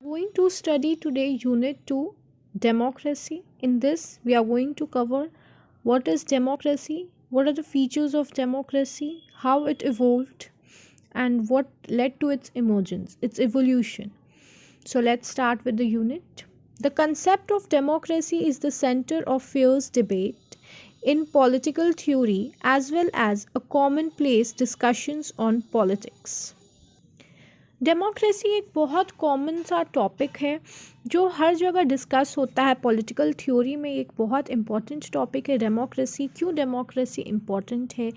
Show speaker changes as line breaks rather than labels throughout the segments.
Going to study today Unit 2 Democracy. In this, we are going to cover what is democracy, what are the features of democracy, how it evolved, and what led to its emergence, its evolution. So, let's start with the unit. The concept of democracy is the center of fierce debate in political theory as well as a commonplace discussions on politics. Democracy एक बहुत common सा topic है जो हर जगह discuss होता है political theory में। एक बहुत इम्पॉर्टेंट टॉपिक है डेमोक्रेसी। क्यों डेमोक्रेसी इम्पॉर्टेंट है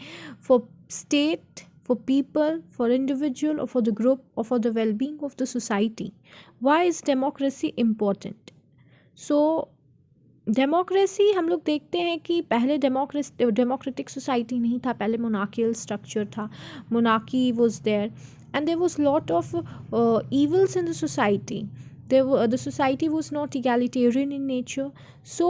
for state, for people, for individual और फॉर द ग्रुप और for the wellbeing of the society. Why is democracy important? So democracy हम लोग देखते हैं कि पहले डेमोक्रेटिक सोसाइटी नहीं था, पहले मोनार्कियल स्ट्रक्चर था। Monarchy was there and there was lot of evils in the society. The society was not egalitarian in nature, so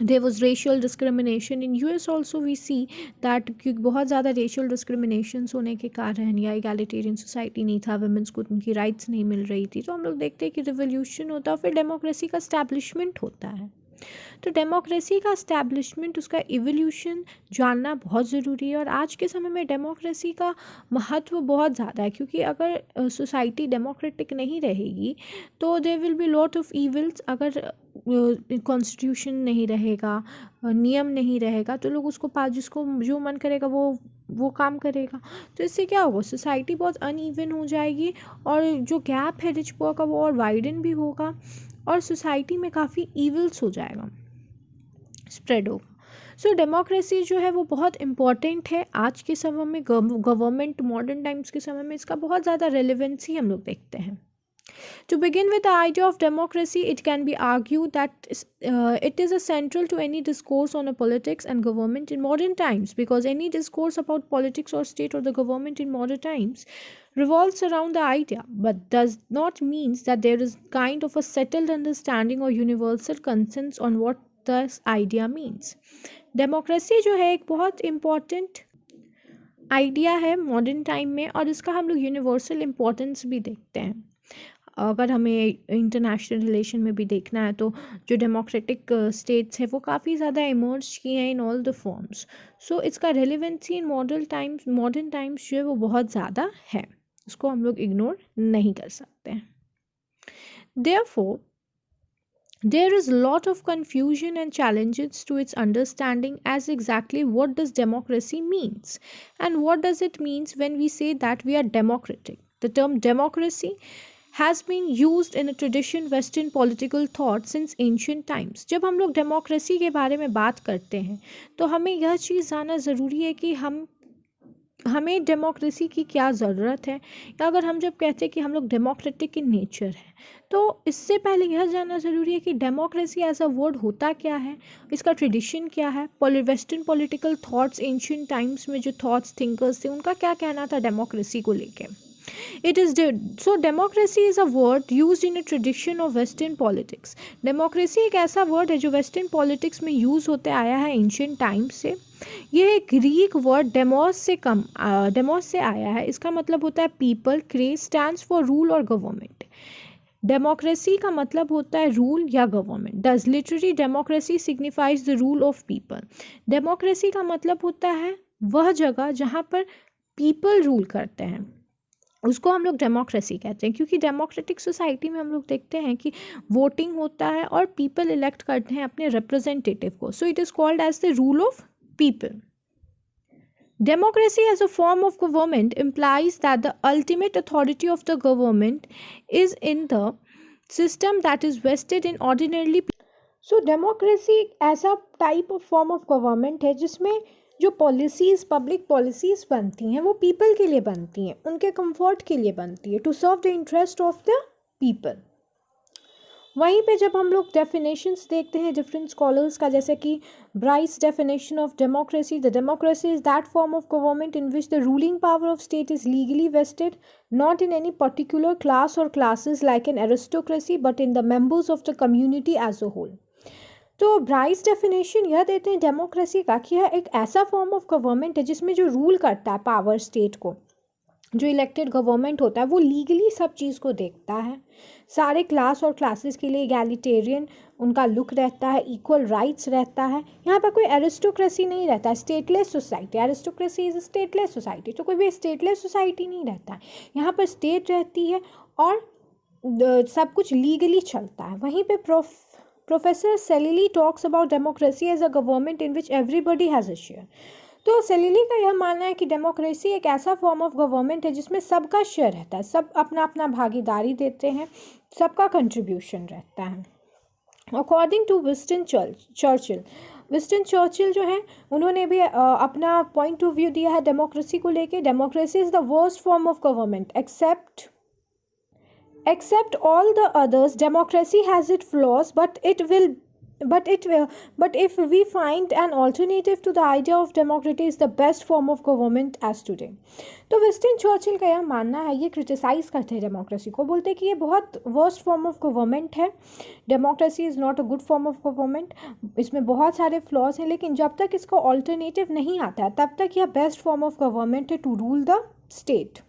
there was racial discrimination. In US also we see that क्योंकि बहुत ज़्यादा racial discriminations होने के कारण या egalitarian society नहीं था, women's को उनकी rights नहीं मिल रही थी, तो हम लोग देखते हैं कि revolution होता है, फिर democracy का establishment होता है। तो डेमोक्रेसी का इस्टेब्लिशमेंट, उसका इवोल्यूशन जानना बहुत ज़रूरी है। और आज के समय में डेमोक्रेसी का महत्व बहुत ज़्यादा है, क्योंकि अगर सोसाइटी डेमोक्रेटिक नहीं रहेगी तो there will be lot of evils. अगर कॉन्स्टिट्यूशन नहीं रहेगा, नियम नहीं रहेगा, तो लोग उसको पास जिसको जो मन करेगा वो काम करेगा। तो इससे क्या होगा, सोसाइटी बहुत अनइवन हो जाएगी और जो गैप है रिच पुअर का वो और वाइडन भी होगा और सोसाइटी में काफ़ी ईविल्स हो जाएगा, स्प्रेड होगा। सो डेमोक्रेसी जो है वो बहुत इम्पॉर्टेंट है आज के समय में। गवर्नमेंट मॉडर्न टाइम्स के समय में इसका बहुत ज़्यादा रेलिवेंसी हम लोग देखते हैं। To begin with the idea of democracy, it can be argued that it is a central to any discourse on a politics and government in modern times, because any discourse about politics or state or the government in modern times revolves around the idea, but does not mean that there is kind of a settled understanding or universal consensus on what this idea means. Democracy जो है एक बहुत important idea है modern time में, और इसका हम लोग यूनिवर्सल इम्पोर्टेंस भी देखते हैं। अगर हमें इंटरनेशनल रिलेशन में भी देखना है तो जो डेमोक्रेटिक स्टेट्स हैं वो काफ़ी ज़्यादा इमर्ज किए हैं इन ऑल द फॉर्म्स। सो इसका रेलिवेंसी इन मॉडर्न टाइम्स जो है वो बहुत ज़्यादा है, उसको हम लोग इग्नोर नहीं कर सकते हैं। Therefore, there is a lot of confusion and challenges to its understanding as exactly what does democracy means and what does it means when we say that we are democratic. The term democracy has been used in a tradition western political thought since ancient times. जब हम लोग democracy के बारे में बात करते हैं तो हमें यह चीज़ जानना ज़रूरी है कि हमें डेमोक्रेसी की क्या ज़रूरत है, या अगर हम जब कहते हैं कि हम लोग डेमोक्रेटिक इन नेचर है, तो इससे पहले यह जानना ज़रूरी है कि डेमोक्रेसी एज अ वर्ड होता क्या है, इसका ट्रेडिशन क्या है। Western political thoughts ancient times में जो थॉट्स थिंकर्स थे उनका क्या कहना था डेमोक्रेसी को लेके। Democracy is a word used in a tradition of western politics. Democracy एक ऐसा वर्ड है जो वेस्टर्न पॉलिटिक्स में यूज़ होते आया है एंशिएंट टाइम्स से। यह एक ग्रीक वर्ड डेमोस से आया है। इसका मतलब होता है people. Cray stands for rule और गवर्नमेंट। डेमोक्रेसी का मतलब होता है रूल या government. Does literary democracy signifies the rule of people. Democracy का मतलब होता है वह जगह जहाँ पर पीपल रूल करते हैं, उसको हम लोग डेमोक्रेसी कहते हैं। क्योंकि डेमोक्रेटिक सोसाइटी में हम लोग देखते हैं कि वोटिंग होता है और पीपल इलेक्ट करते हैं अपने रिप्रेजेंटेटिव को। So it is called as the rule of people. Democracy as a form of government implies that the ultimate authority of the government is in the system that is vested in ordinarily people. So democracy एक ऐसा type of form of government है जिसमें जो policies, public policies बनती हैं वो people के लिए बनती हैं, उनके कंफर्ट के लिए बनती है, to serve the interest of the people. वहीं पे जब हम लोग डेफिनेशंस देखते हैं डिफरेंट स्कॉलर्स का, जैसे कि Bryce definition of democracy, the democracy is that form of government in which the ruling power of state is legally vested not in any particular class और classes like an aristocracy but in the members of the community as a whole. तो Bryce definition यह देते हैं democracy का कि यह एक ऐसा फॉर्म ऑफ गवर्नमेंट है जिसमें जो रूल करता है पावर स्टेट को, जो इलेक्टेड गवर्नमेंट होता है वो लीगली सब चीज़ को देखता है, सारे क्लास और क्लासेस के लिए एगैलिटेरियन उनका लुक रहता है, इक्वल राइट्स रहता है। यहाँ पर कोई एरिस्टोक्रेसी नहीं रहता है, stateless society, aristocracy is stateless society, तो कोई भी स्टेटलेस सोसाइटी नहीं रहता है। यहाँ पर स्टेट रहती है और सब कुछ लीगली चलता है। वहीं पे professor Seeley talks about democracy as a government in which everybody has a share. तो सेलिली का यह मानना है कि डेमोक्रेसी एक ऐसा फॉर्म ऑफ गवर्नमेंट है जिसमें सबका शेयर रहता है, सब अपना अपना भागीदारी देते हैं, सबका कंट्रीब्यूशन रहता है। अकॉर्डिंग टू विंस्टन चर्चिल जो है उन्होंने भी अपना पॉइंट ऑफ व्यू दिया है डेमोक्रेसी को लेके। Democracy is the worst form of government except all the others. Democracy has its flaws, but if we find an alternative to the idea of democracy is the best form of government as today. तो Winston Churchill का यह मानना है, ये criticise करते हैं democracy को, बोलते हैं कि ये बहुत वर्स्ट फॉर्म ऑफ गवर्नमेंट है, democracy is not a good form of government, इसमें बहुत सारे फ्लॉज हैं, लेकिन जब तक इसका ऑल्टरनेटिव नहीं आता है तब तक यह बेस्ट फॉर्म ऑफ गवर्नमेंट है to rule the state.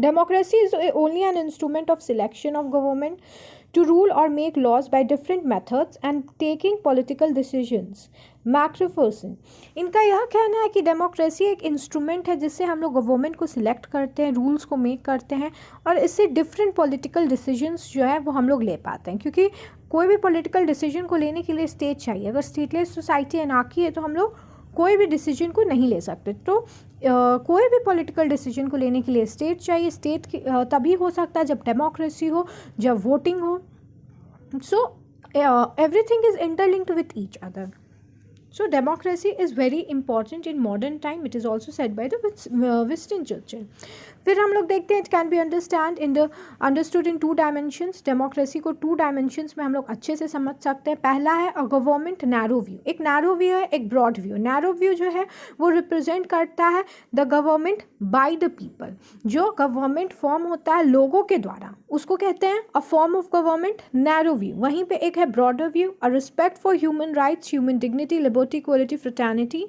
Democracy is only an instrument of selection of government to rule or make laws by different methods and taking political decisions. मैक्रोफर्सन, इनका यह कहना है कि डेमोक्रेसी एक इंस्ट्रूमेंट है जिससे हम लोग गवर्नमेंट को सिलेक्ट करते हैं, रूल्स को मेक करते हैं और इससे डिफरेंट पॉलिटिकल डिसीजंस जो है वो हम लोग ले पाते हैं, क्योंकि कोई भी पॉलिटिकल डिसीजन को लेने के लिए स्टेट चाहिए। अगर स्टेटलेस सोसाइटी एनार्की है तो हम लोग कोई भी डिसीजन को नहीं ले सकते। तो कोई भी पॉलिटिकल डिसीजन को लेने के लिए स्टेट चाहिए। स्टेट तभी हो सकता है जब डेमोक्रेसी हो, जब वोटिंग हो। So everything is interlinked with each other. So democracy is very important in modern time. It is also said by the Winston Churchill. फिर हम लोग देखते हैं, it can be understood in two dimensions. Democracy को 2 dimensions में हम लोग अच्छे से समझ सकते हैं. पहला है अ गवर्नमेंट नैरो व्यू. एक नैरो व्यू है, एक ब्रॉड व्यू. नैरो व्यू जो है वो रिप्रेजेंट करता है the government by the people. जो गवर्नमेंट फॉर्म होता है लोगों के द्वारा, उसको कहते हैं a form of government narrow view. वहीं पे एक है broader view, a respect for human rights, human dignity, liberty, equality, fraternity,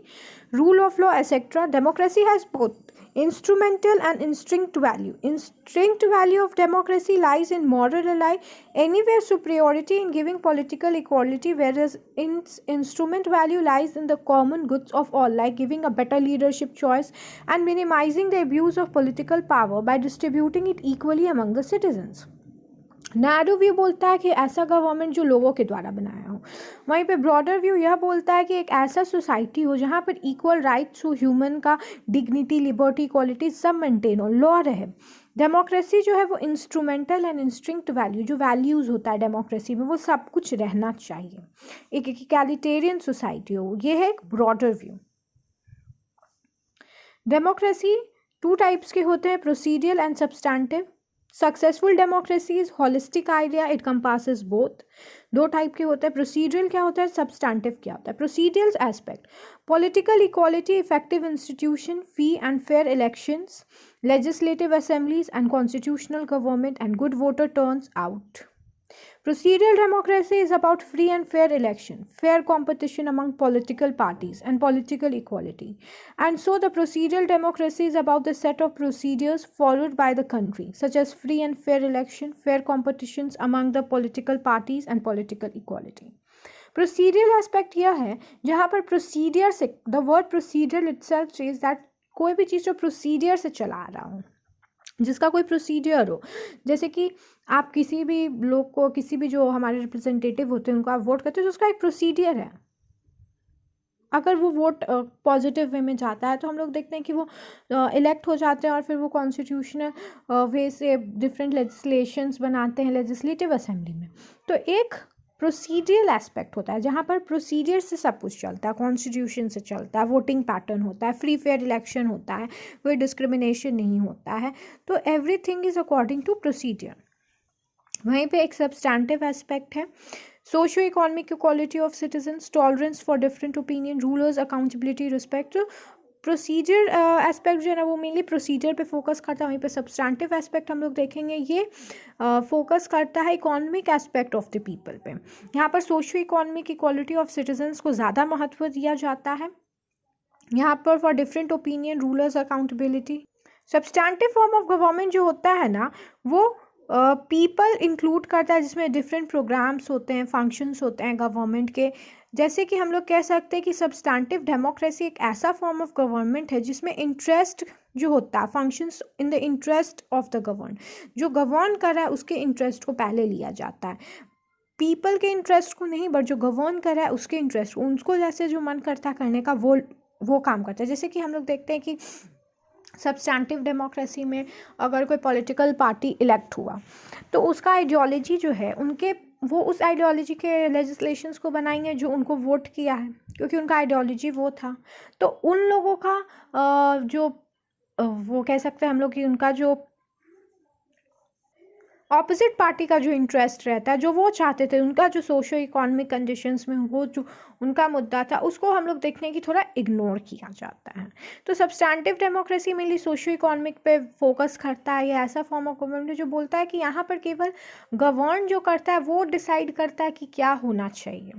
rule of law, etc. Democracy has both instrumental and instinct value. Instinct value of democracy lies in moral ally, anywhere superiority in giving political equality, whereas instrument value lies in the common goods of all, like giving a better leadership choice and minimizing the abuse of political power by distributing it equally among the citizens. Narrow view बोलता है कि ऐसा government जो लोगों के द्वारा बनाया हो. वहीं पे ब्रॉडर व्यू यह बोलता है कि एक ऐसा सोसाइटी हो जहाँ पर इक्वल राइट्स हो, ह्यूमन का डिग्निटी, लिबर्टी, इक्वालिटी सब मेंटेन हो, लॉ रहे. डेमोक्रेसी जो है वो इंस्ट्रूमेंटल एंड इंस्टिंक्ट वैल्यू, जो वैल्यूज़ होता है डेमोक्रेसी में, वो सब कुछ रहना चाहिए. एक इक्वालिटेरियन सोसाइटी हो, ये है एक ब्रॉडर व्यू. डेमोक्रेसी 2 टाइप्स के होते हैं, procedural and substantive. Successful democracy is holistic idea, it compasses both. 2 type के होते हैं. प्रोसीडियल क्या होता है, सब्सटैंटिव क्या होता है. Procedural aspect, political equality, effective institution, free and fair elections, legislative assemblies and constitutional government and good voter turns out. Procedural democracy is about free and fair election, fair competition among political parties, and political equality. And so the procedural democracy is about the set of procedures followed by the country, such as free and fair election, fair competitions among the political parties, and political equality. Procedural aspect यह है जहाँ पर procedure से, the word procedural itself says that कोई भी चीज़ जो procedure से चला रहा हो, जिसका कोई प्रोसीडियर हो. जैसे कि आप किसी भी लोग को, किसी भी जो हमारे रिप्रेजेंटेटिव होते हैं उनको आप वोट करते हो, तो उसका एक प्रोसीडियर है. अगर वो वोट पॉजिटिव वे में जाता है तो हम लोग देखते हैं कि वो इलेक्ट हो जाते हैं और फिर वो कॉन्स्टिट्यूशनल वे से डिफरेंट लेजिस्लेशंस बनाते हैं लेजिस्लेटिव असेंबली में. तो एक प्रोसीडियल एस्पेक्ट होता है जहाँ पर प्रोसीडियर से सब कुछ चलता है, कॉन्स्टिट्यूशन से चलता है, वोटिंग पैटर्न होता है, फ्री फेयर इलेक्शन होता है, कोई डिस्क्रिमिनेशन नहीं होता है. तो everything is according to procedure. वहीं पे एक सब्सटैंटिव एस्पेक्ट है, socio economic equality of citizens, tolerance for different opinion, rulers, accountability, respect. Procedure aspect जो है ना वो मेनली प्रोसीजर पे फोकस करता है. वहीं पे सब्सटैंटिव एस्पेक्ट हम लोग देखेंगे ये फोकस करता है economic aspect of the people पे. यहाँ पर socio economic equality of citizens को ज़्यादा महत्व दिया जाता है. यहाँ पर for different opinion, rulers, accountability. Substantive form of government जो होता है ना वो पीपल इंक्लूड करता है, जिसमें डिफरेंट प्रोग्राम्स होते हैं, फंक्शंस होते हैं गवर्नमेंट के। जैसे कि हम लोग कह सकते हैं कि सब्सटैंटिव डेमोक्रेसी एक ऐसा फॉर्म ऑफ गवर्नमेंट है जिसमें इंटरेस्ट जो होता है, functions in the interest of the govern, जो गवर्न कर रहा है उसके इंटरेस्ट को पहले लिया जाता है, पीपल के इंटरेस्ट को नहीं, बट जो गवर्न कर रहा है उसके इंटरेस्ट को, उनको जैसे जो मन करता है करने का वो काम करता है। जैसे कि हम लोग देखते हैं कि सब्सटैंटिव डेमोक्रेसी में अगर कोई पॉलिटिकल पार्टी इलेक्ट हुआ तो उसका आइडियोलॉजी जो है उनके, वो उस आइडियोलॉजी के लेजिस्लेशंस को बनाएंगे जो उनको वोट किया है, क्योंकि उनका आइडियोलॉजी वो था। तो उन लोगों का वो कह सकते हैं हम लोग कि उनका जो ऑपोजिट पार्टी का जो इंटरेस्ट रहता है, जो वो चाहते थे, उनका जो सोशो इकोनॉमिक कंडीशंस में वो जो उनका मुद्दा था, उसको हम लोग देखते हैं कि थोड़ा इग्नोर किया जाता है। तो substantive democracy mainly socio economic पे फोकस करता है। ये ऐसा फॉर्म ऑफ गवर्नमेंट जो बोलता है कि यहाँ पर केवल गवर्न जो करता है वो डिसाइड करता है कि क्या होना चाहिए।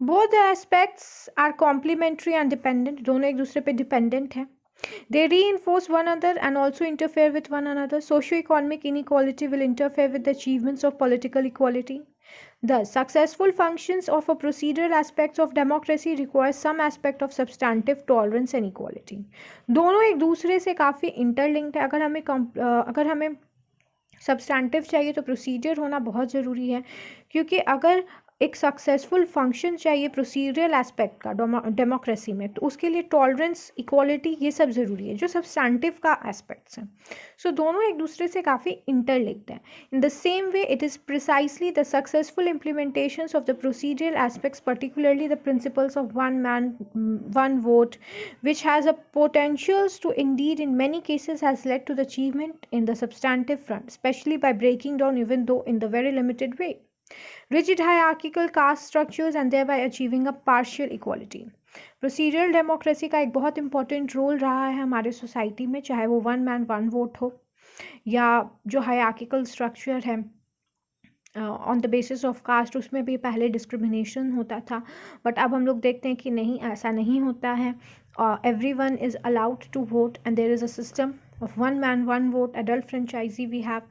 Both aspects are complementary and dependent, दोनों एक दूसरे पे डिपेंडेंट है। They reinforce one another and also interfere with one another. Socio-economic inequality will interfere with the achievements of political equality. Thus, successful functions of a procedural aspects of democracy require some aspect of substantive tolerance and equality. दोनों एक दूसरे से काफ़ी interlinked है। अगर हमें substantive चाहिए तो प्रोसीजर होना बहुत ज़रूरी है, क्योंकि अगर एक सक्सेसफुल फंक्शन चाहिए प्रोसीजरल एस्पेक्ट का डेमोक्रेसी में, तो उसके लिए टॉलरेंस, इक्वालिटी, ये सब ज़रूरी है जो सब्सटैंटिव का एस्पेक्ट्स हैं। सो दोनों एक दूसरे से काफ़ी इंटरलिंक्ड हैं। In the same way it is precisely the successful implementations of the procedural aspects, particularly the principles of one man one vote, which has a potentials to indeed in many cases has led to the achievement in the substantive front, especially by breaking down, even though in the very limited way, rigid hierarchical caste structures and thereby achieving a partial equality. Procedural democracy का एक बहुत important role रहा है हमारे society में, चाहे वो one man one vote हो या जो हायरार्किकल स्ट्रक्चर है on the basis of caste, उसमें भी पहले डिस्क्रिमिनेशन होता था, बट अब हम लोग देखते हैं कि नहीं, ऐसा नहीं होता है। Everyone is allowed to vote and there is a system of one man one vote, adult franchisee we have,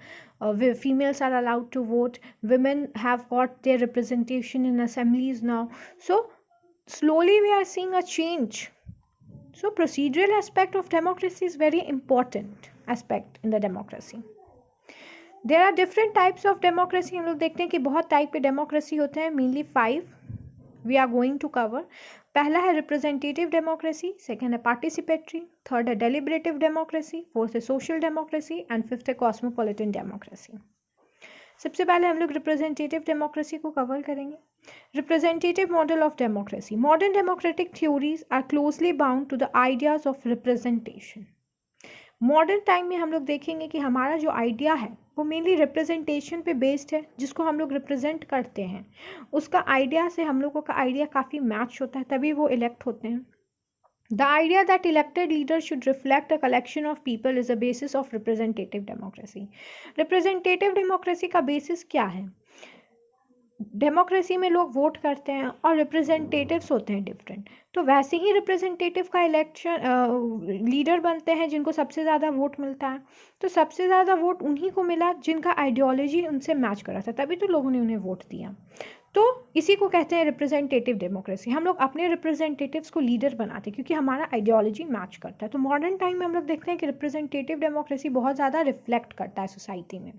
where females are allowed to vote, women have got their representation in assemblies now. So slowly we are seeing a change. So procedural aspect of democracy is very important aspect in the democracy. There are different types of democracy. हम लोग देखते हैं कि बहुत type के democracy होते हैं, mainly 5 we are going to cover. पहला है रिप्रेजेंटेटिव डेमोक्रेसी, सेकेंड है पार्टिसिपेटरी, थर्ड है डेलिब्रेटिव डेमोक्रेसी, फोर्थ है सोशल डेमोक्रेसी एंड फिफ्थ है कॉस्मोपॉलिटन डेमोक्रेसी। सबसे पहले हम लोग रिप्रेजेंटेटिव डेमोक्रेसी को कवर करेंगे। Representative model of democracy. Modern democratic theories are closely bound to the ideas of representation. Modern time में हम लोग देखेंगे कि हमारा जो आइडिया है वो मेनली रिप्रेजेंटेशन पे बेस्ड है, जिसको हम लोग रिप्रेजेंट करते हैं उसका आइडिया से हम लोगों का आइडिया काफ़ी मैच होता है, तभी वो इलेक्ट होते हैं। The idea that elected leader should reflect a collection of people is the basis of representative democracy. Representative democracy का बेसिस क्या है? डेमोक्रेसी में लोग वोट करते हैं और रिप्रेजेंटेटिव्स होते हैं डिफरेंट, तो वैसे ही रिप्रेजेंटेटिव का इलेक्शन लीडर बनते हैं जिनको सबसे ज़्यादा वोट मिलता है। तो सबसे ज़्यादा वोट उन्हीं को मिला जिनका आइडियोलॉजी उनसे मैच करा था, तभी तो लोगों ने उन्हें वोट दिया। तो इसी को कहते हैं रिप्रेजेंटेटिव डेमोक्रेसी। हम लोग अपने रिप्रेजेंटेटिव्स को लीडर बनाते हैं क्योंकि हमारा आइडियोलॉजी मैच करता है। तो मॉडर्न टाइम में हम लोग देखते हैं कि रिप्रेजेंटेटिव डेमोक्रेसी बहुत ज़्यादा रिफ्लेक्ट करता है सोसाइटी में।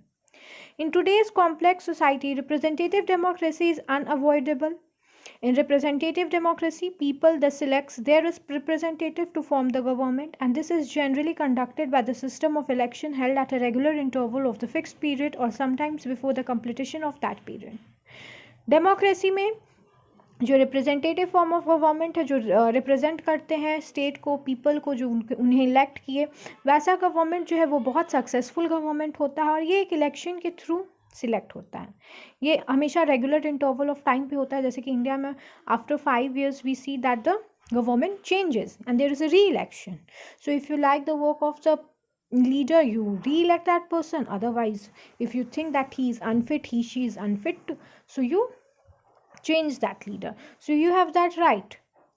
In today's complex society, representative democracy is unavoidable. In representative democracy, people thus selects their representative to form the government, and this is generally conducted by the system of election held at a regular interval of the fixed period or sometimes before the completion of that period. Democracy में जो representative form of government है, जो represent करते हैं state को, people को, जो उन्हें इलेक्ट किए, वैसा गवर्नमेंट जो है वो बहुत सक्सेसफुल गवर्नमेंट होता है और ये एक इलेक्शन के थ्रू सिलेक्ट होता है। ये हमेशा रेगुलर इंटरवल ऑफ टाइम पे होता है, जैसे कि इंडिया में after 5 years we see that the government changes and there is a re election. So if you like the work of the leader, you re-elect that person. Otherwise, if you think that he is unfit, she is unfit, so you change that leader. So you have that right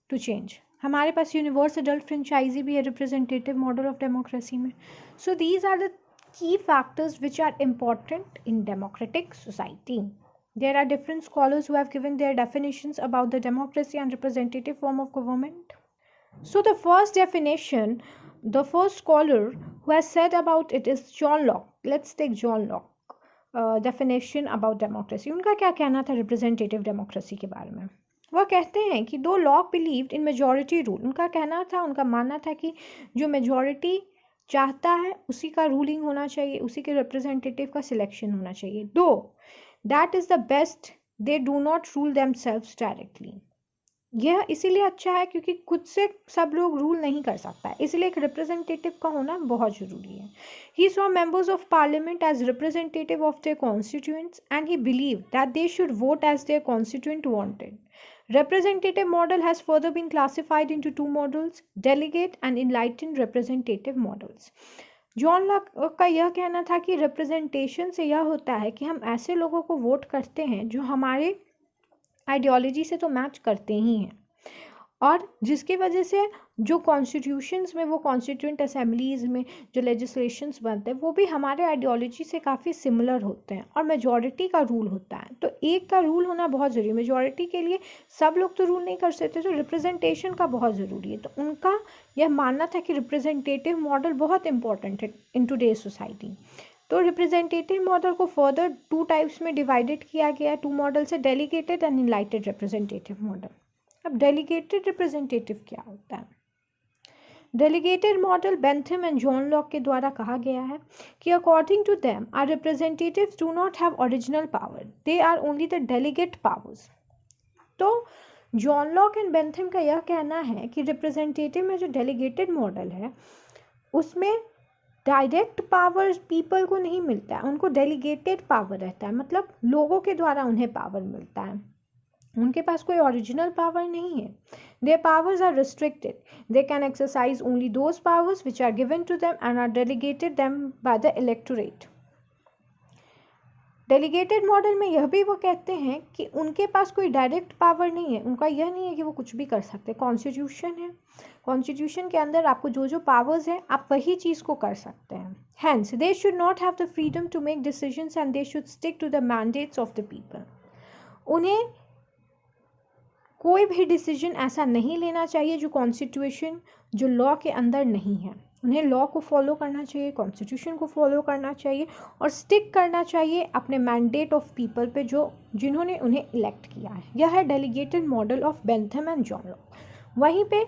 to change. हमारे पास universe adult franchise भी है representative model of democracy में. So these are the Key factors which are important in democratic society. There are different scholars who have given their definitions about the democracy and representative form of government. So, the first definition, the first scholar who has said about it is John Locke. Let's take John Locke. Definition about democracy. उनका क्या कहना था representative democracy के बारे में? वह कहते हैं कि दो lock believed in majority rule. उनका कहना था, उनका मानना था कि जो मेजॉरिटी चाहता है उसी का रूलिंग होना चाहिए, उसी के रिप्रेजेंटेटिव का सिलेक्शन होना चाहिए. दो that is the best, they do not rule themselves directly. यह इसीलिए अच्छा है क्योंकि खुद से सब लोग रूल नहीं कर सकता है, इसलिए एक रिप्रेजेंटेटिव का होना बहुत ज़रूरी है. He saw members of parliament as representative of their constituents and he believe that they should vote as their constituent wanted. Representative model has further been classified into two models, delegate and enlightened representative models. John Locke का यह कहना था कि representation से यह होता है कि हम ऐसे लोगों को वोट करते हैं जो हमारे आइडियोलॉजी से तो मैच करते ही हैं, और जिसकी वजह से जो कॉन्स्टिट्यूशंस में, वो कॉन्स्टिट्यूंट असेंबलीज़ में जो लेजिस्लेशंस बनते हैं वो भी हमारे आइडियोलॉजी से काफ़ी सिमिलर होते हैं, और मेजॉरिटी का रूल होता है. तो एक का रूल होना बहुत ज़रूरी है. मेजॉरिटी के लिए सब लोग तो रूल नहीं कर सकते, तो रिप्रेजेंटेशन का बहुत ज़रूरी है. तो उनका यह मानना था कि रिप्रेजेंटेटिव मॉडल बहुत इंपॉर्टेंट है इन टुडेज सोसाइटी. तो रिप्रेजेंटेटिव मॉडल को फर्दर टू टाइप्स में डिवाइडेड किया गया. टू मॉडल्स है, delegated and enlightened representative model. अब डेलीगेटेड रिप्रेजेंटेटिव क्या होता है? Delegated model Bentham and John Locke के द्वारा कहा गया है कि according to them are representatives do not have original power, they are only the delegate powers. तो जॉन लॉक एंड बेंथम का यह कहना है कि रिप्रेजेंटेटिव में जो डेलीगेटेड मॉडल है उसमें डायरेक्ट पावर पीपल को नहीं मिलता है, उनको डेलीगेटेड पावर रहता है, मतलब लोगों के द्वारा उन्हें पावर मिलता है. उनके पास कोई ओरिजिनल पावर नहीं है. Their powers are restricted, they can exercise only those powers which are given to them and are delegated them by the electorate. Delegated model में यह भी वो कहते हैं कि उनके पास कोई डायरेक्ट पावर नहीं है. उनका यह नहीं है कि वो कुछ भी कर सकते. कॉन्स्टिट्यूशन है, कॉन्स्टिट्यूशन के अंदर आपको जो जो पावर्स हैं आप वही चीज़ को कर सकते हैं. Hence they should not have the freedom to make decisions and they should stick to the mandates of the people. उन्हें कोई भी डिसीजन ऐसा नहीं लेना चाहिए जो कॉन्स्टिट्यूशन, जो लॉ के अंदर नहीं है. उन्हें लॉ को फॉलो करना चाहिए, कॉन्स्टिट्यूशन को फॉलो करना चाहिए और स्टिक करना चाहिए अपने मैंडेट ऑफ पीपल पे जो जिन्होंने उन्हें इलेक्ट किया है. यह है delegated model of Bentham and John lock. वहीं पे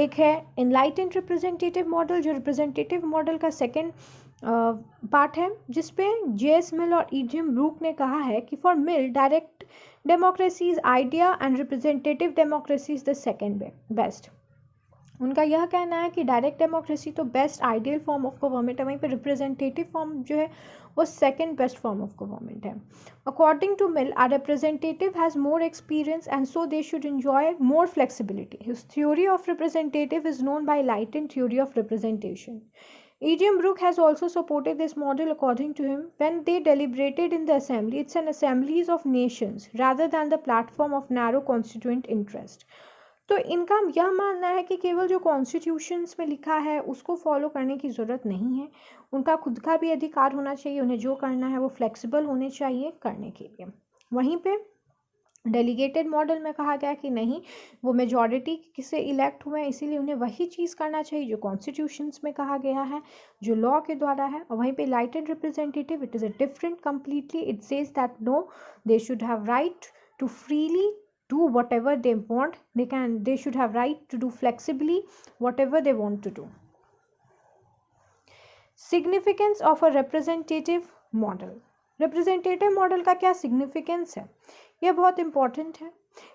एक है एनलाइटेंड रिप्रेजेंटेटिव मॉडल, जो रिप्रेजेंटेटिव मॉडल का सेकेंड पार्ट है, जिसपे जे.एस. मिल और ई.जी.एम. ब्रूक ने कहा है कि for Mill direct democracy is idea and representative democracy is the second best. उनका यह कहना है कि डायरेक्ट डेमोक्रेसी तो best ideal form of government है, वहीं पर रिप्रेजेंटेटिव फॉर्म जो है वो second best form of government है. According to Mill, our representative has more experience and so they should enjoy more flexibility. His theory of representative is known by Enlightened theory of representation. E.G.M. Brooke has also supported this model. According to him, when they deliberated in the assembly, it's an assemblies of nations rather than the platform of narrow constituent interest. तो इनका यह मानना है कि केवल जो constitutions में लिखा है उसको फॉलो करने की ज़रूरत नहीं है. उनका खुद का भी अधिकार होना चाहिए, उन्हें जो करना है वो फ्लेक्सिबल होने चाहिए करने के लिए. वहीं पे डेलीगेटेड मॉडल में कहा गया कि नहीं, वो मेजॉरिटी से इलेक्ट हुए हैं, इसीलिए उन्हें वही चीज़ करना चाहिए जो कॉन्स्टिट्यूशंस में कहा गया है, जो लॉ के द्वारा है. और वहीं पे elected representative, it is a different completely. It says that no, they should have right to freely do whatever they want. They should have right to do flexibly whatever they want to do. Significance of a representative model. Representative model का क्या significance है? यह बहुत important है.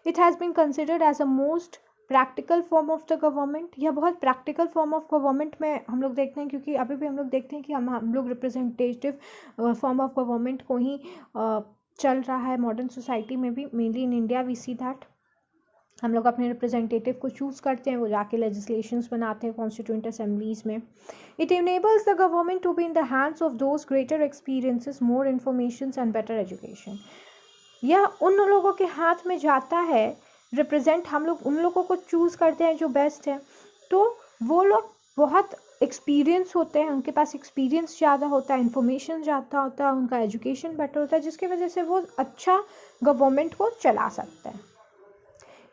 It has been considered as a most practical form of the government. यह बहुत practical form of government में हम लोग देखते हैं, क्योंकि अभी भी हम लोग देखते हैं कि हम लोग रिप्रेजेंटेटिव फॉर्म ऑफ गवर्नमेंट को ही चल रहा है मॉडर्न सोसाइटी में भी. Mainly in India we see that हम लोग अपने रिप्रेजेंटेटिव को चूज़ करते हैं, वो जाके लेजिस्लेशंस बनाते हैं कॉन्स्टिट्यूएंट असेंबलीज में. It enables the government to be in the hands of those greater experiences, more information and better education. यह उन लोगों के हाथ में जाता है, रिप्रेजेंट हम लोग उन लोगों को चूज़ करते हैं जो बेस्ट है, तो वो लोग बहुत एक्सपीरियंस होते हैं, उनके पास एक्सपीरियंस ज़्यादा होता है, इन्फॉर्मेशन ज़्यादा होता है, उनका एजुकेशन बेटर होता है, जिसकी वजह से वो अच्छा गवर्नमेंट को चला सकते हैं.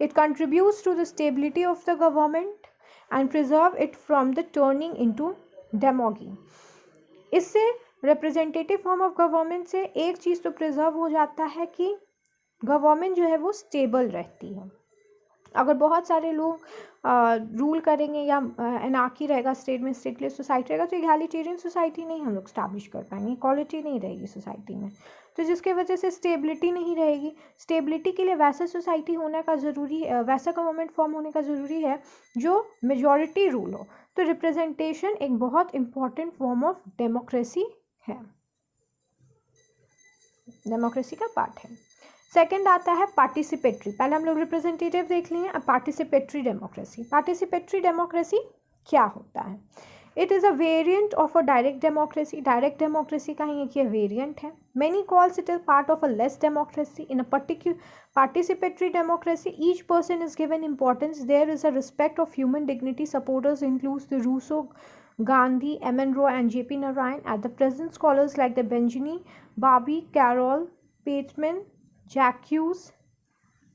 It contributes to the stability of the government and preserve it from the turning into demagogy. इससे रिप्रेजेंटेटिव फॉर्म ऑफ गवर्नमेंट से एक चीज़ तो प्रिजर्व हो जाता है कि गवर्नमेंट जो है वो स्टेबल रहती है. अगर बहुत सारे लोग रूल करेंगे या एनार्की रहेगा स्टेट में, स्टेटलेस सोसाइटी रहेगा, तो इगैलिटेरियन सोसाइटी नहीं हम लोग स्टैब्लिश कर पाएंगे, इक्वालिटी नहीं रहेगी सोसाइटी में, तो जिसके वजह से स्टेबिलिटी नहीं रहेगी. स्टेबिलिटी के लिए वैसा सोसाइटी होने का ज़रूरी है, वैसा गवर्नमेंट फॉर्म होने का ज़रूरी है जो मेजॉरिटी रूल हो. तो रिप्रेजेंटेशन एक बहुत इंपॉर्टेंट फॉर्म ऑफ डेमोक्रेसी है, डेमोक्रेसी का पार्ट है. सेकंड आता है पार्टिसिपेटरी. पहले हम लोग रिप्रेजेंटेटिव देख लिए, अब पार्टिसिपेटरी डेमोक्रेसी. पार्टिसिपेटरी डेमोक्रेसी क्या होता है? It is a variant of a direct democracy. Direct democracy का ही एक ये वेरिएंट है. Many calls it a part of a less democracy. In a particular participatory democracy each person is given importance. There is a respect of human dignity. Supporters includes the Rousseau, Gandhi, M.N. Roy and J.P. Narayan. At the present, scholars like the Benjamin, Barbie, Carol, Bateman, Jacques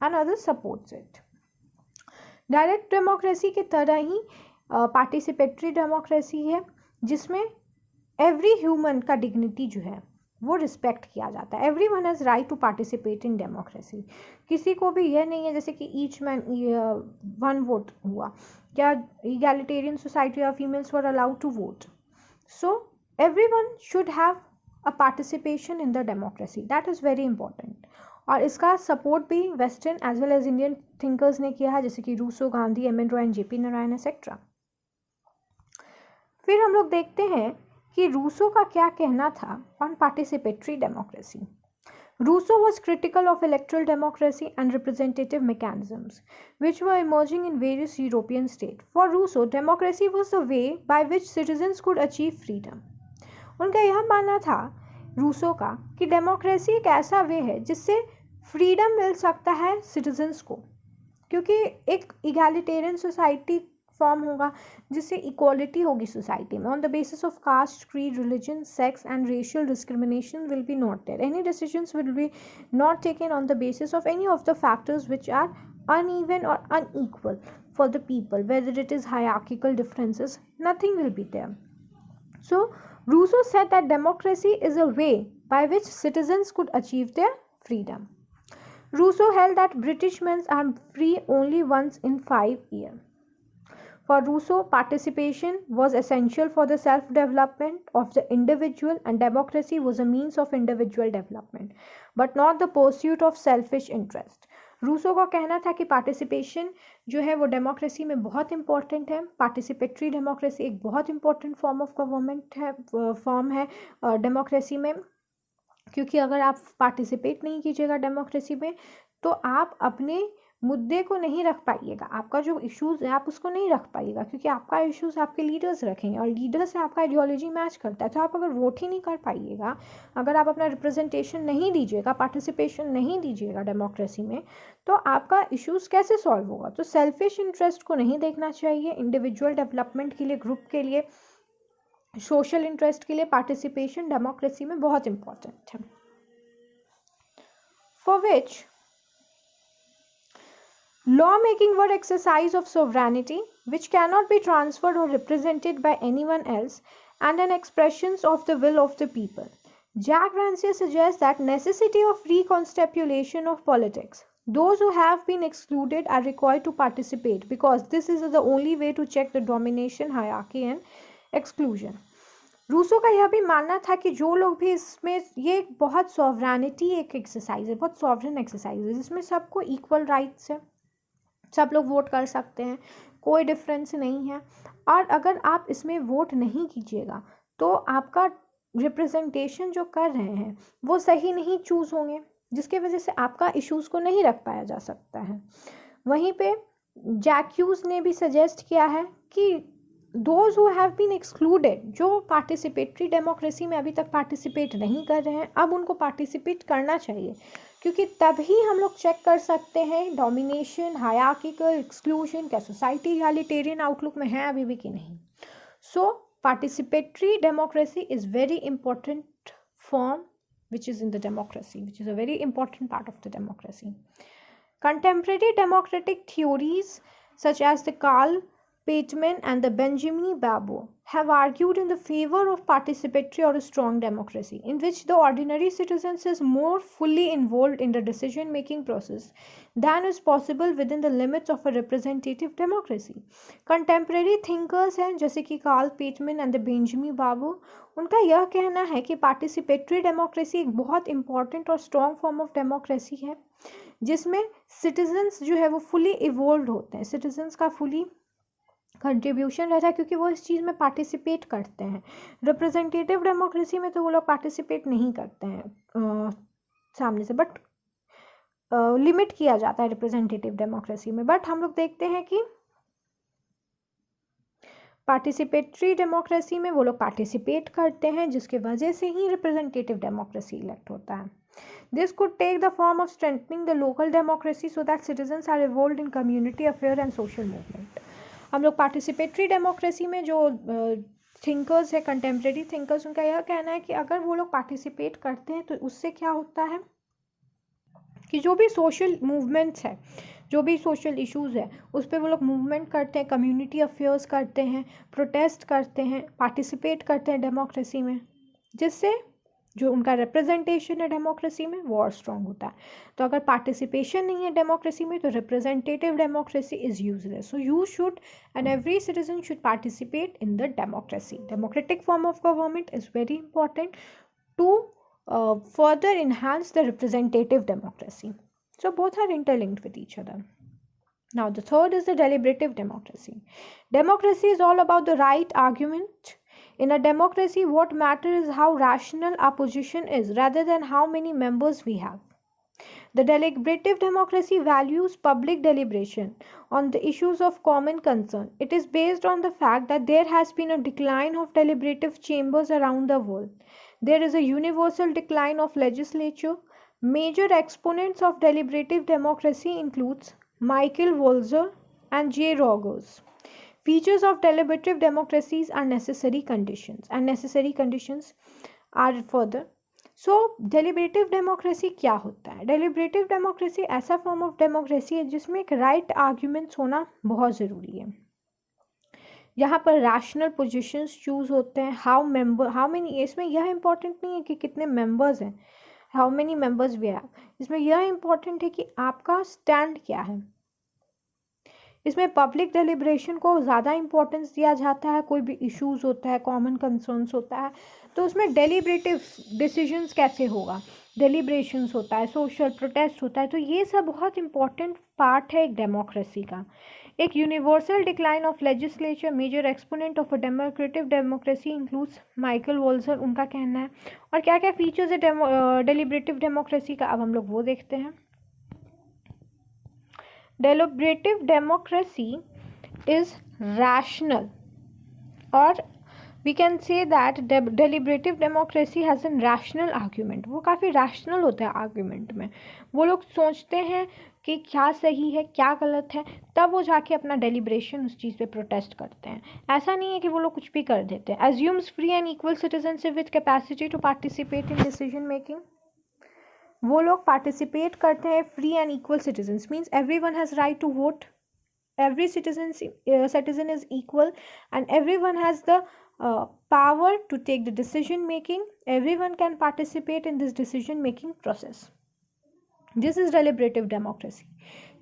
and others supports it. Direct democracy की तरह ही participatory democracy है, जिसमें every human का dignity जो है वो respect किया जाता है. Every one has right to participate in democracy. किसी को भी यह नहीं है जैसे कि ईच मैन वन वोट हुआ, क्या इगैलिटेरियन सोसाइटी या females were allowed to vote. So everyone should have a participation in the democracy. That is very important. और इसका सपोर्ट भी western as well as Indian thinkers ने किया है, जैसे कि Rousseau, Gandhi, M.N. Roy and J.P. Narayan etcetera. फिर हम लोग देखते हैं कि रूसो का क्या कहना था on participatory democracy. Rousseau was critical of electoral democracy and representative mechanisms, which were emerging in various European states. For Rousseau, democracy was the way by which citizens could achieve freedom. उनका यह मानना था Rousseau का कि democracy एक ऐसा वे है जिससे फ्रीडम मिल सकता है सिटीजन्स को, क्योंकि एक इगैलिटेरियन सोसाइटी फॉर्म होगा जिससे इक्वालिटी होगी सोसाइटी में. On the basis of caste, creed, religion, sex and racial discrimination will be not there. Any decisions will be not taken on the basis of any of the factors which are uneven or unequal for the people, whether it is hierarchical differences, nothing will be there. So Rousseau said that democracy is a way by which citizens could achieve their freedom. Rousseau held that British men are free only once in 5 years. For Rousseau, participation was essential for the self-development of the individual, and democracy was a means of individual development, but not the pursuit of selfish interest. Rousseau का कहना था कि participation जो है वो democracy में बहुत important है. पार्टिसिपेटरी डेमोक्रेसी एक बहुत इंपॉर्टेंट फॉर्म ऑफ गवर्नमेंट है, फॉर्म है डेमोक्रेसी में, क्योंकि अगर आप पार्टिसिपेट नहीं कीजिएगा डेमोक्रेसी में तो आप अपने मुद्दे को नहीं रख पाइएगा. आपका जो इश्यूज़ है आप उसको नहीं रख पाइएगा, क्योंकि आपका इश्यूज़ आपके लीडर्स रखेंगे और लीडर से आपका आइडियोलॉजी मैच करता है. तो आप अगर वोट ही नहीं कर पाइएगा, अगर आप अपना रिप्रेजेंटेशन नहीं दीजिएगा, पार्टिसिपेशन नहीं दीजिएगा डेमोक्रेसी में, तो आपका इश्यूज़ कैसे सॉल्व होगा. तो सेल्फिश इंटरेस्ट को नहीं देखना चाहिए. इंडिविजुअल डेवलपमेंट के लिए, ग्रुप के लिए, सोशल इंटरेस्ट के लिए पार्टिसिपेशन डेमोक्रेसी में बहुत इंपॉर्टेंट है. For which lawmaking were exercise of sovereignty which cannot be transferred or represented by anyone else and an expressions of the will of the people. Jack Rancière suggests that necessity of reconstitution of politics. Those who have been excluded are required to participate because this is the only way to check the domination, hierarchy and exclusion. Rousseau का यह भी मानना था कि जो लोग भी इसमें, ये बहुत सॉवरेनिटी एक एक्सरसाइज है, बहुत सॉवरेन एक्सरसाइज है जिसमें सबको इक्वल राइट्स है, सब लोग वोट कर सकते हैं, कोई डिफरेंस नहीं है. और अगर आप इसमें वोट नहीं कीजिएगा तो आपका रिप्रेजेंटेशन जो कर रहे हैं वो सही नहीं चूज़ होंगे, जिसके वजह से आपका इश्यूज़ को नहीं रख पाया जा सकता है. वहीं पे जैक्यूज ने भी सजेस्ट किया है कि those who have been excluded, जो पार्टिसिपेटरी डेमोक्रेसी में अभी तक पार्टिसिपेट नहीं कर रहे हैं, अब उनको पार्टिसिपेट करना चाहिए, क्योंकि तभी हम लोग चेक कर सकते हैं डोमिनेशन, हायरार्किकल, एक्सक्लूजन, क्या सोसाइटी इगैलिटेरियन आउटलुक में है अभी भी कि नहीं. So participatory democracy is very important form which is in the democracy, which is a very important part of the democracy. Contemporary democratic theories such as the Karl Pateman and the Benjamin Babo have argued in the favor of participatory or a strong democracy, in which the ordinary citizens is more fully involved in the decision making process than is possible within the limits of a representative democracy. Contemporary thinkers हैं जैसे कि Karl पेटमैन and the Benjamin बाबू, उनका यह कहना है कि participatory democracy एक बहुत इंपॉर्टेंट और स्ट्रॉन्ग फॉर्म ऑफ डेमोक्रेसी है जिसमें सिटीजन्स जो है वो फुली इवोल्व होते हैं, सिटीजन्स का फुली कंट्रीब्यूशन रहता है क्योंकि वो इस चीज़ में पार्टिसिपेट करते हैं. रिप्रेजेंटेटिव डेमोक्रेसी में तो वो लोग पार्टिसिपेट नहीं करते हैं सामने से, बट लिमिट किया जाता है रिप्रेजेंटेटिव डेमोक्रेसी में. बट हम लोग देखते हैं कि पार्टिसिपेटरी डेमोक्रेसी में वो लोग पार्टिसिपेट करते हैं जिसके वजह से ही रिप्रेजेंटेटिव डेमोक्रेसी इलेक्ट होता है. This could take the form of strengthening the local democracy so that citizens are involved in community affair and social movement. हम लोग पार्टिसिपेटरी डेमोक्रेसी में जो थिंकर्स है, कंटेम्प्रेरी थिंकर्स, उनका यह कहना है कि अगर वो लोग पार्टिसिपेट करते हैं तो उससे क्या होता है कि जो भी सोशल मूवमेंट्स है, जो भी सोशल इश्यूज़ है उस पर वो लोग मूवमेंट करते हैं, कम्युनिटी अफेयर्स करते हैं, प्रोटेस्ट करते हैं, पार्टिसिपेट करते हैं डेमोक्रेसी में, जिससे जो उनका रिप्रेजेंटेशन है डेमोक्रेसी में वो और स्ट्रॉन्ग होता है. तो अगर पार्टिसिपेशन नहीं है डेमोक्रेसी में तो representative democracy is useless. So you should and every citizen should participate in the democracy. Democratic form of government is very important to further enhance the representative democracy. So both are interlinked with each other. Now the third is the deliberative democracy. Democracy is all about the right argument. In a democracy, what matters is how rational our position is rather than how many members we have. The deliberative democracy values public deliberation on the issues of common concern. It is based on the fact that there has been a decline of deliberative chambers around the world. There is a universal decline of legislature. Major exponents of deliberative democracy includes Michael Walzer and J. Rogers. Features of deliberative democracies are necessary conditions, and necessary conditions are further. So deliberative democracy क्या होता है? Deliberative democracy ऐसा form of democracy है जिसमें एक right arguments होना बहुत ज़रूरी है. यहाँ पर रैशनल पोजीशंस चूज होते हैं. हाउ मेनी, इसमें यह इंपॉर्टेंट नहीं है कि कितने मेंबर्स हैं, how many members we have. इसमें यह इंपॉर्टेंट है कि आपका स्टैंड क्या है. इसमें पब्लिक डेलिब्रेशन को ज़्यादा इंपॉर्टेंस दिया जाता है. कोई भी इश्यूज होता है, कॉमन कंसर्न्स होता है, तो उसमें डेलिब्रेटिव डिसीजंस कैसे होगा, डेलिब्रेशंस होता है, सोशल प्रोटेस्ट होता है. तो ये सब बहुत इंपॉर्टेंट पार्ट है एक डेमोक्रेसी का. एक universal decline of legislature, major exponent of a democratic democracy includes Michael Walzer, उनका कहना है. और क्या क्या फीचर्स है डेलिब्रेटिव डेमोक्रेसी का, अब हम लोग वो देखते हैं. Deliberative democracy is rational, or we can say that deliberative democracy has a rational argument. वो काफ़ी rational होता है argument में. वो लोग सोचते हैं कि क्या सही है क्या गलत है, तब वो जाके अपना डेलिब्रेशन उस चीज़ पे प्रोटेस्ट करते हैं. ऐसा नहीं है कि वो लोग कुछ भी कर देते हैं. Assumes free and equal citizenship with capacity to participate in decision making. वो लोग पार्टिसिपेट करते हैं. Free and equal citizens means every one has right to vote, every citizen is equal, and everyone has the power to take the decision making. Everyone can participate in this decision making process. This is deliberative democracy.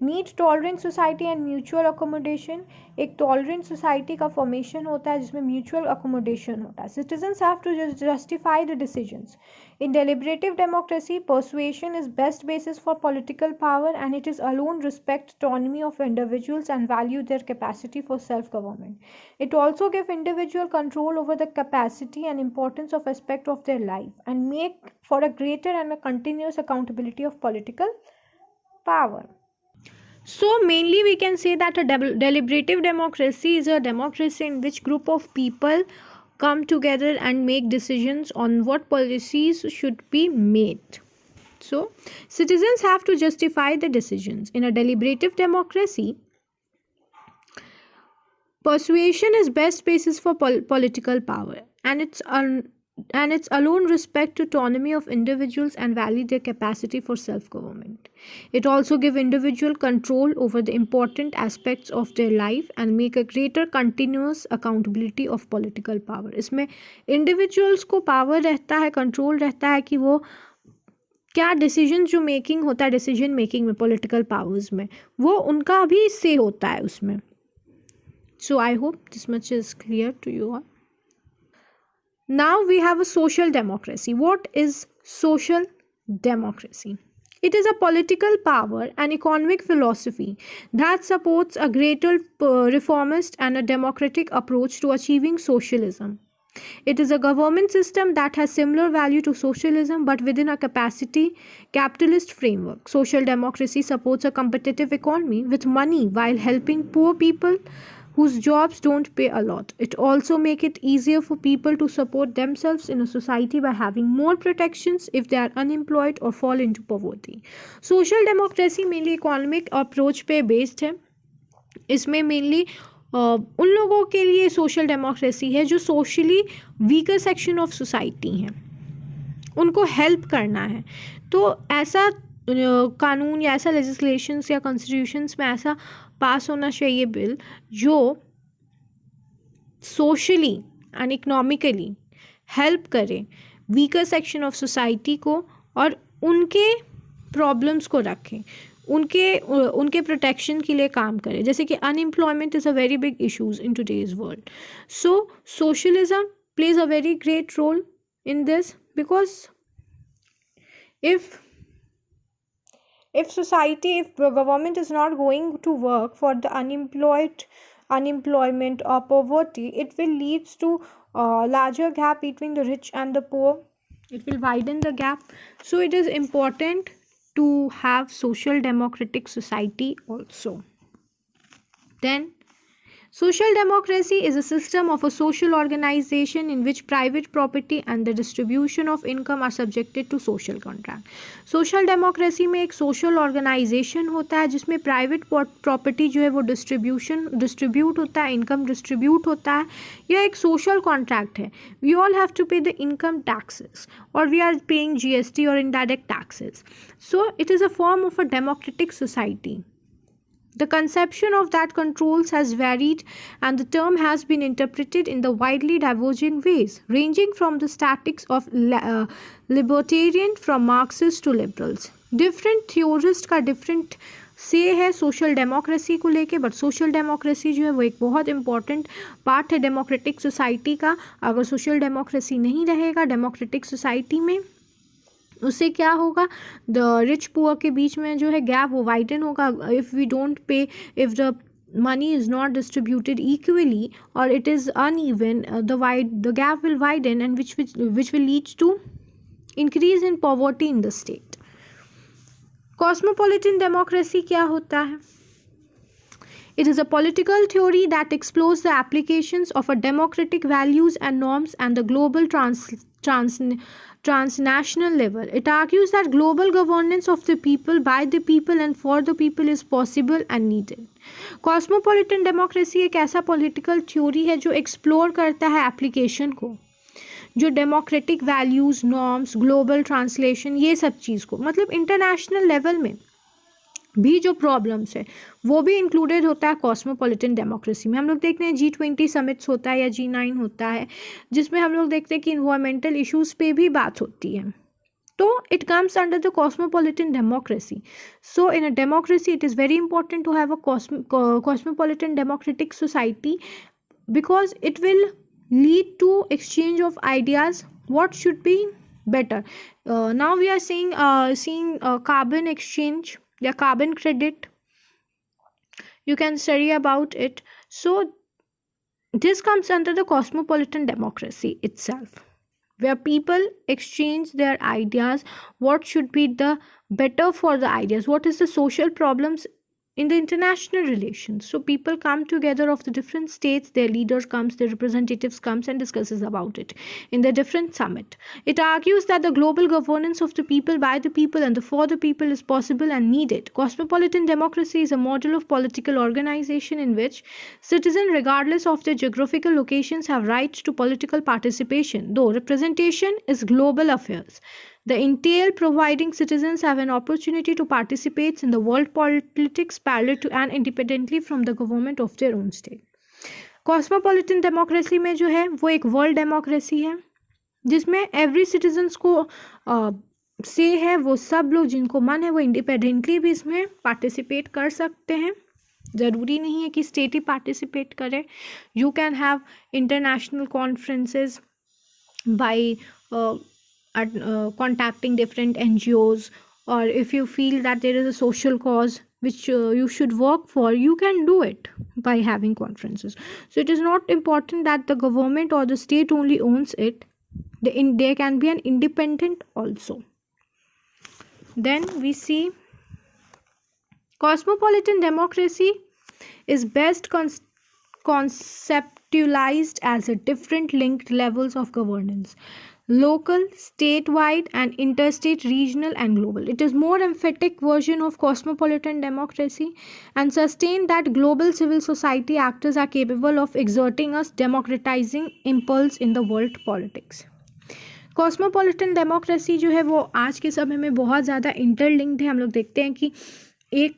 Need tolerant society and mutual accommodation. एक tolerant society का formation होता है जिसमें mutual accommodation होता है. Citizens have to justify the decisions. In deliberative democracy persuasion is best basis for political power, and it is alone respect autonomy of individuals and value their capacity for self-government. It also give individual control over the capacity and importance of aspect of their life and make for a greater and a continuous accountability of political power. So mainly we can say that a deliberative democracy is a democracy in which group of people come together and make decisions on what policies should be made. So citizens have to justify the decisions. In a deliberative democracy, Persuasion is best basis for political power, and its alone respect autonomy of individuals and value their capacity for self-government. It also give individual control over the important aspects of their life and make a greater continuous accountability of political power. इसमें individuals को power रहता है, control रहता है कि वो क्या decision जो मेकिंग होता है डिसीजन मेकिंग में पॉलिटिकल पावर्स में वो उनका भी से होता है उसमें. So I hope this much is clear to you all. Now we have a social democracy. What is social democracy? It is a political power and economic philosophy that supports a greater reformist and a democratic approach to achieving socialism. It is a government system that has similar value to socialism but within a capacity capitalist framework. Social democracy supports a competitive economy with money while helping poor people whose jobs don't pay a lot. It also makes it easier for people to support themselves in a society by having more protections if they are unemployed or fall into poverty. Social democracy mainly economic approach पे based है. इसमें mainly उन लोगों के लिए social democracy है जो socially weaker section of society हैं, उनको हेल्प करना है. तो ऐसा कानून या ऐसा लेजिस्लेशंस या कॉन्स्टिट्यूशंस में ऐसा पास होना चाहिए बिल जो सोशली एंड इकोनॉमिकली हेल्प करे वीकर सेक्शन ऑफ सोसाइटी को और उनके प्रॉब्लम्स को रखें, उनके प्रोटेक्शन के लिए काम करें. जैसे कि unemployment is a very big issues in today's world. So socialism plays a very great role in this because if society, if the government is not going to work for the unemployment or poverty, it will leads to a larger gap between the rich and the poor. It will widen the gap. So it is important to have social democratic society also. Then social democracy is a system of a social organization in which private property and the distribution of income are subjected to social contract. Social democracy में एक social organization होता है जिसमें private property जो है वो distribute होता है, income distribute होता है. यह एक social contract है. We all have to pay the income taxes or we are paying GST or indirect taxes. So it is a form of a democratic society. The conception of that controls has varied and the term has been interpreted in the widely diverging ways, ranging from the statics of libertarian from Marxists to liberals. Different theorists का different से है social democracy को लेके, but social democracy जो है वो एक बहुत इंपॉर्टेंट पार्ट है डेमोक्रेटिक सोसाइटी का. अगर सोशल डेमोक्रेसी नहीं रहेगा डेमोक्रेटिक सोसाइटी में उससे क्या होगा, द रिच पुअर के बीच में जो है गैप वो वाइडन होगा. If we don't pay, if the money is not distributed equally or it is uneven, the gap will widen and which will lead to increase in poverty in the state. Cosmopolitan democracy क्या होता है? It is a political theory that explores the applications of a democratic values and norms and the global transnational level. It argues that global governance of the people, by the people and for the people is possible and needed. Cosmopolitan democracy एक ऐसा political theory है जो explore करता है application को, जो democratic values, norms, global translation, ये सब चीज़ को, मतलब इंटरनेशनल लेवल में भी जो प्रॉब्लम्स है वो भी इंक्लूडेड होता है कॉस्मोपॉलिटन डेमोक्रेसी में. हम लोग देखते हैं G20 समिट्स होता है या G9 होता है जिसमें हम लोग देखते हैं कि इन्वायरमेंटल इश्यूज़ पे भी बात होती है. तो it comes under the cosmopolitan democracy. So in a democracy it is very important to have a cosmopolitan democratic society because it will lead to exchange of ideas what should be better. Now we are seeing carbon exchange या carbon credit. You can study about it. So this comes under the cosmopolitan democracy itself, where people exchange their ideas, what should be the better for the ideas, what is the social problems in the international relations. So people come together of the different states, their leaders comes, their representatives comes and discusses about it in the different summit. It argues that the global governance of the people, by the people and for the people is possible and needed. Cosmopolitan democracy is a model of political organization in which citizens, regardless of their geographical locations, have rights to political participation, though representation is global affairs. The entail providing citizens have an opportunity to participate in the world politics parallel to and independently from the government of their own state. Cosmopolitan democracy में जो है वो एक world democracy है जिसमें every citizens को से है, वो सब लोग जिनको मन है वो इंडिपेंडेंटली भी इसमें पार्टिसिपेट कर सकते हैं. ज़रूरी नहीं है कि स्टेट ही पार्टिसिपेट करे. You can have international conferences by contacting different NGOs, or if you feel that there is a social cause which you should work for, you can do it by having conferences. So it is not important that the government or the state only owns it. There can be an independent also. Then we see cosmopolitan democracy is best conceptualized as a different linked levels of governance: local, statewide, and interstate, regional, and global. It is more emphatic version of cosmopolitan democracy and sustain that global civil society actors are capable of exerting a democratizing impulse in the world politics. Cosmopolitan democracy जो है वो आज के समय में बहुत ज़्यादा interlinked है. हम लोग देखते हैं कि एक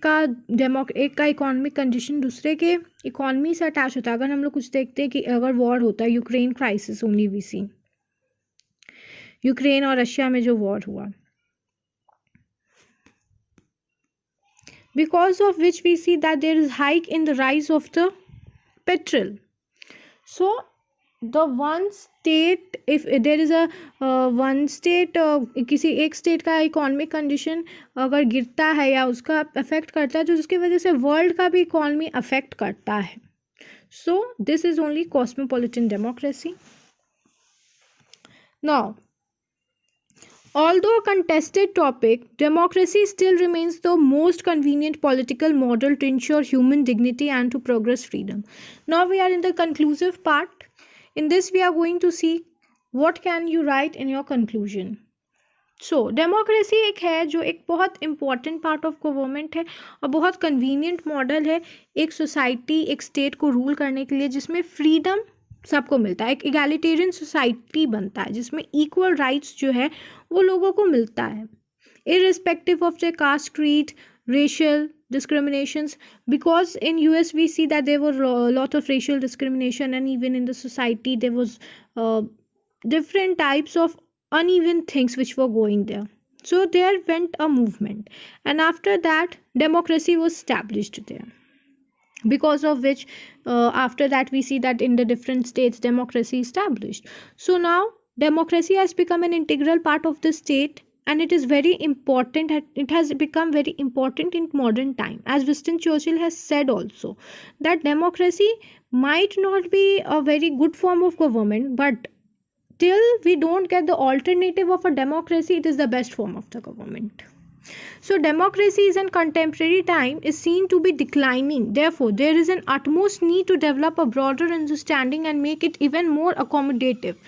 का इकोनॉमिक कंडीशन दूसरे के इकोनॉमी से अटैच होता है. अगर हम लोग कुछ देखते हैं कि अगर वॉर होता है, Ukraine crisis only we see, Ukraine और रशिया में जो वॉर हुआ, because of which we see that there is hike in the rise of the petrol. So the one state, if there is a one state, किसी एक state का economic condition अगर गिरता है या उसका अफेक्ट करता है तो जिसकी वजह से वर्ल्ड का भी इकोनॉमी अफेक्ट करता है. So this is only cosmopolitan democracy. Now, although a contested topic, democracy still remains the most convenient political model to ensure human dignity and to progress freedom. Now we are in the conclusive part. In this we are going to see what can you write in your conclusion. So democracy एक है जो एक बहुत important part of government है और बहुत convenient model है एक society, एक state को rule करने के लिए, जिसमें freedom सबको मिलता है. एक इगैलिटेरियन सोसाइटी बनता है जिसमें इक्वल राइट्स जो है वो लोगों को मिलता है, irrespective of their caste, creed, racial discriminations. Because in US we see that there were a lot of racial discrimination, and even in the society there was different types of uneven things which were going there. So there went a movement, and after that democracy was established there, because of which after that we see that in the different states democracy established. So now democracy has become an integral part of the state, and it is very important. It has become very important in modern time, as Winston Churchill has said also, that democracy might not be a very good form of government, but till we don't get the alternative of a democracy, it is the best form of the government. So democracy in contemporary time is seen to be declining. Therefore, there is an utmost need to develop a broader understanding and make it even more accommodative.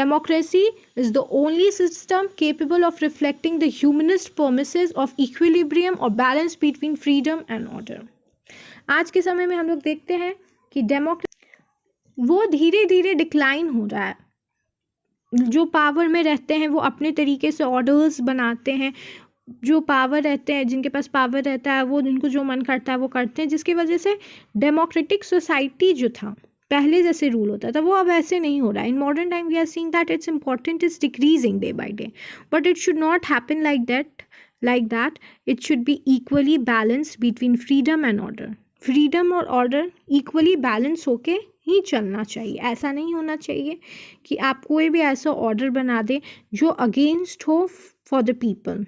Democracy is the only system capable of reflecting the humanist promises of equilibrium or balance between freedom and order. आज के समय में हम लोग देखते हैं कि democracy वो धीरे धीरे डिक्लाइन हो रहा है. जो पावर में रहते हैं वो अपने तरीके से ऑर्डर्स बनाते हैं, जो पावर रहते हैं, जिनके पास पावर रहता है वो जिनको जो मन करता है वो करते हैं, जिसकी वजह से डेमोक्रेटिक सोसाइटी जो था पहले जैसे रूल होता था वो अब ऐसे नहीं हो रहा है. In modern time we are seeing that it's important is decreasing day by day, but it should not happen like that. It should be equally balance between freedom and order. Freedom और order equally balance होके ही चलना चाहिए. ऐसा नहीं होना चाहिए कि आप कोई भी ऐसा ऑर्डर बना दें जो अगेंस्ट हो फॉर द पीपल.